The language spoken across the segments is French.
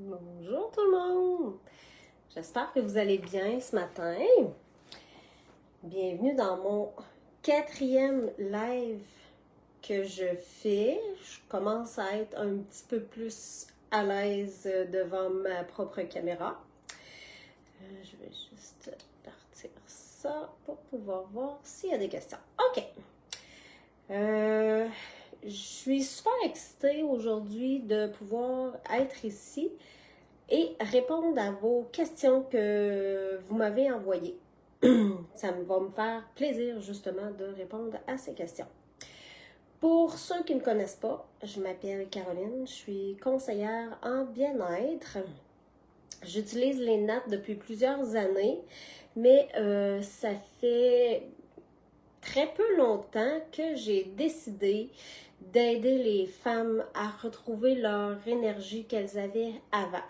Bonjour tout le monde! J'espère que vous allez bien ce matin. Bienvenue dans mon 4e live que je fais. Je commence à être un petit peu plus à l'aise devant ma propre caméra. Je vais juste partir ça pour pouvoir voir s'il y a des questions. OK. Je suis super excitée aujourd'hui de pouvoir être ici et répondre à vos questions que vous m'avez envoyées. Ça va me faire plaisir justement de répondre à ces questions. Pour ceux qui ne me connaissent pas, je m'appelle Caroline, je suis conseillère en bien-être. J'utilise les nattes depuis plusieurs années, mais ça fait très peu longtemps que j'ai décidé d'aider les femmes à retrouver leur énergie qu'elles avaient avant.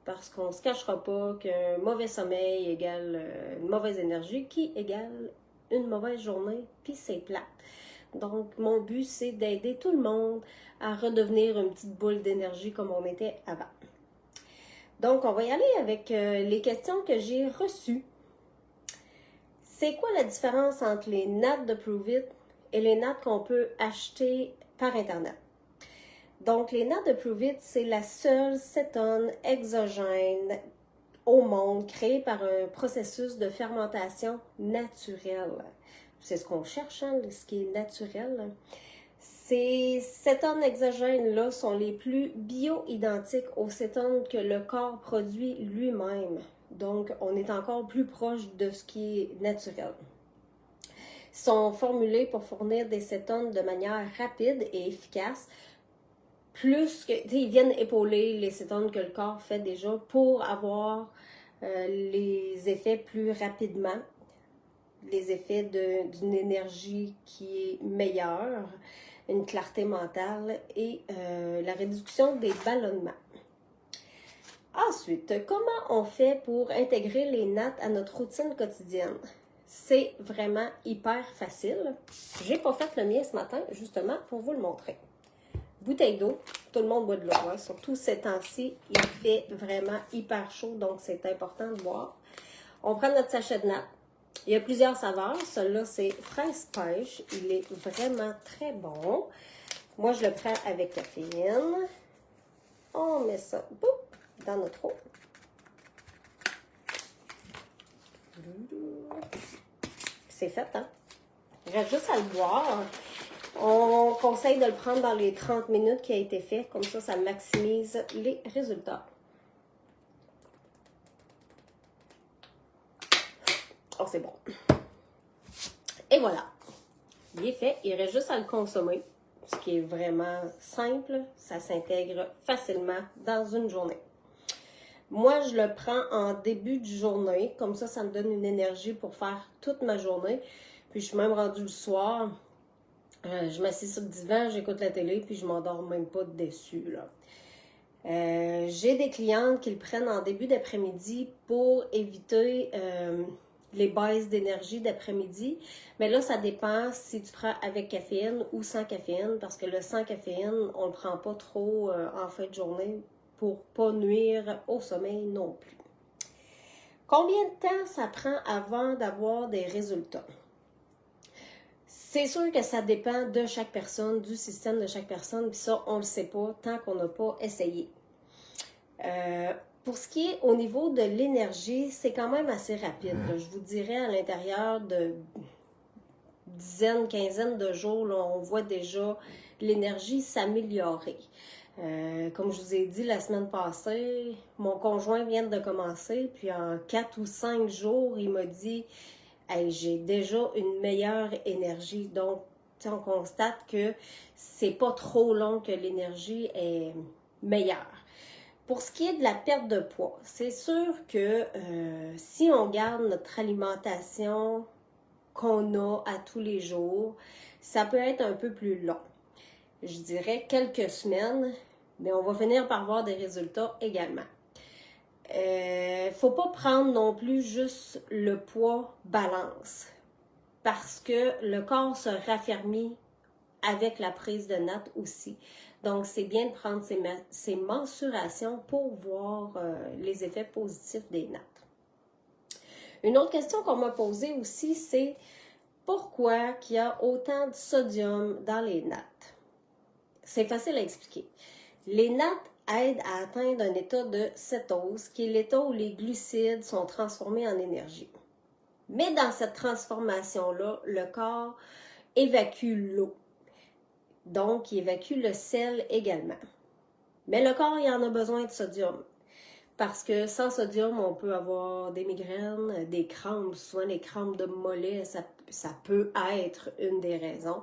Parce qu'on ne se cachera pas qu'un mauvais sommeil égale une mauvaise énergie qui égale une mauvaise journée, puis c'est plate. Donc, mon but, c'est d'aider tout le monde à redevenir une petite boule d'énergie comme on était avant. Donc, on va y aller avec les questions que j'ai reçues. C'est quoi la différence entre les nattes de Prove It et les nattes qu'on peut acheter par Internet? Donc, les nattes de Prove It, c'est la seule cétone exogène au monde créée par un processus de fermentation naturel. C'est ce qu'on cherche, hein, ce qui est naturel. Ces cétones exogènes-là sont les plus bio-identiques aux cétones que le corps produit lui-même. Donc, on est encore plus proche de ce qui est naturel. Ils sont formulés pour fournir des cétones de manière rapide et efficace, plus que, ils viennent épauler les cétones que le corps fait déjà pour avoir les effets plus rapidement, les effets d'une énergie qui est meilleure, une clarté mentale et la réduction des ballonnements. Ensuite, comment on fait pour intégrer les nattes à notre routine quotidienne? C'est vraiment hyper facile. J'ai pas fait le mien ce matin, justement, pour vous le montrer. Bouteille d'eau, tout le monde boit de l'eau, hein? Surtout ces temps-ci, il fait vraiment hyper chaud, donc c'est important de boire. On prend notre sachet de nattes. Il y a plusieurs saveurs. Celui-là, c'est fraise pêche. Il est vraiment très bon. Moi, je le prends avec caféine. On met ça boum, dans notre eau. C'est fait, hein? Il reste juste à le boire. On conseille de le prendre dans les 30 minutes qui a été fait. Comme ça maximise les résultats. Oh, c'est bon. Et voilà. Il est fait. Il reste juste à le consommer. Ce qui est vraiment simple. Ça s'intègre facilement dans une journée. Moi, je le prends en début de journée. Comme ça me donne une énergie pour faire toute ma journée. Puis, je suis même rendue le soir. Je m'assieds sur le divan, j'écoute la télé, puis je m'endors même pas dessus, là. J'ai des clientes qui le prennent en début d'après-midi pour éviter les baisses d'énergie d'après-midi. Mais là, ça dépend si tu prends avec caféine ou sans caféine, parce que le sans caféine, on le prend pas trop en fin de journée pour pas nuire au sommeil non plus. Combien de temps ça prend avant d'avoir des résultats? C'est sûr que ça dépend de chaque personne, du système de chaque personne, puis ça, on ne le sait pas tant qu'on n'a pas essayé. Pour ce qui est au niveau de l'énergie, c'est quand même assez rapide. Là. Je vous dirais à l'intérieur de dizaines, quinzaines de jours, là, on voit déjà l'énergie s'améliorer. Comme je vous ai dit la semaine passée, mon conjoint vient de commencer, puis en 4 ou 5 jours, il m'a dit hey, j'ai déjà une meilleure énergie. Donc, on constate que c'est pas trop long que l'énergie est meilleure. Pour ce qui est de la perte de poids, c'est sûr que si on garde notre alimentation qu'on a à tous les jours, ça peut être un peu plus long. Je dirais quelques semaines, mais on va finir par voir des résultats également. Faut pas prendre non plus juste le poids balance parce que le corps se raffermit avec la prise de nattes aussi. Donc, c'est bien de prendre ces mensurations pour voir les effets positifs des nattes. Une autre question qu'on m'a posée aussi, c'est pourquoi il y a autant de sodium dans les nattes? C'est facile à expliquer. Les nattes aident à atteindre un état de cétose, qui est l'état où les glucides sont transformés en énergie. Mais dans cette transformation-là, le corps évacue l'eau. Donc, il évacue le sel également. Mais le corps, il en a besoin de sodium. Parce que sans sodium, on peut avoir des migraines, des crampes. Souvent, les crampes de mollet, ça peut être une des raisons.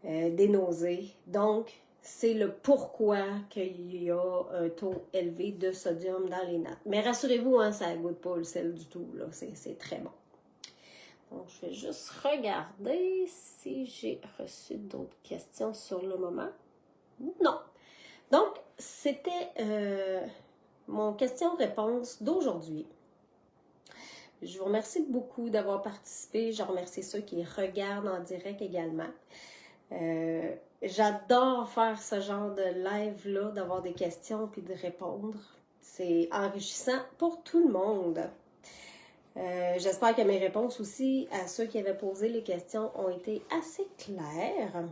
Des nausées. Donc, c'est le pourquoi qu'il y a un taux élevé de sodium dans les nattes. Mais rassurez-vous, hein, ça ne goûte pas le sel du tout. C'est très bon. Donc, je vais juste regarder si j'ai reçu d'autres questions sur le moment. Non. Donc, c'était mon question-réponse d'aujourd'hui. Je vous remercie beaucoup d'avoir participé. Je remercie ceux qui regardent en direct également. J'adore faire ce genre de live-là, d'avoir des questions puis de répondre. C'est enrichissant pour tout le monde. J'espère que mes réponses aussi à ceux qui avaient posé les questions ont été assez claires.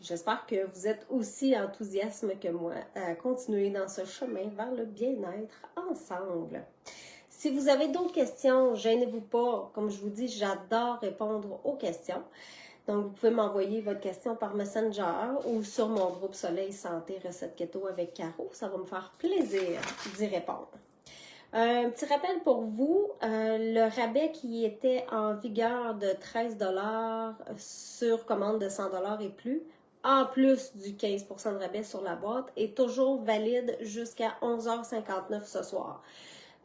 J'espère que vous êtes aussi enthousiastes que moi à continuer dans ce chemin vers le bien-être ensemble. Si vous avez d'autres questions, gênez-vous pas. Comme je vous dis, j'adore répondre aux questions. Donc, vous pouvez m'envoyer votre question par Messenger ou sur mon groupe Soleil Santé Recette Keto avec Caro. Ça va me faire plaisir d'y répondre. Un petit rappel pour vous, le rabais qui était en vigueur de 13 $ sur commande de 100 $ et plus, en plus du 15 % de rabais sur la boîte, est toujours valide jusqu'à 11h59 ce soir.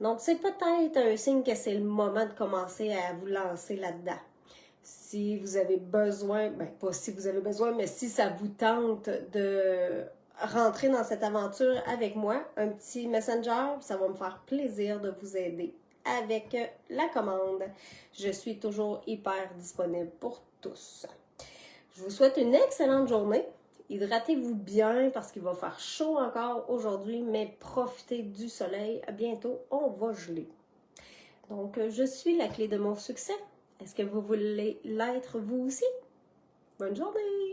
Donc, c'est peut-être un signe que c'est le moment de commencer à vous lancer là-dedans. Si vous avez besoin, pas si vous avez besoin, mais si ça vous tente de rentrer dans cette aventure avec moi, un petit messenger, ça va me faire plaisir de vous aider avec la commande. Je suis toujours hyper disponible pour tous. Je vous souhaite une excellente journée. Hydratez-vous bien parce qu'il va faire chaud encore aujourd'hui, mais profitez du soleil. À bientôt, on va geler. Donc, je suis la clé de mon succès. Est-ce que vous voulez l'être vous aussi? Bonne journée!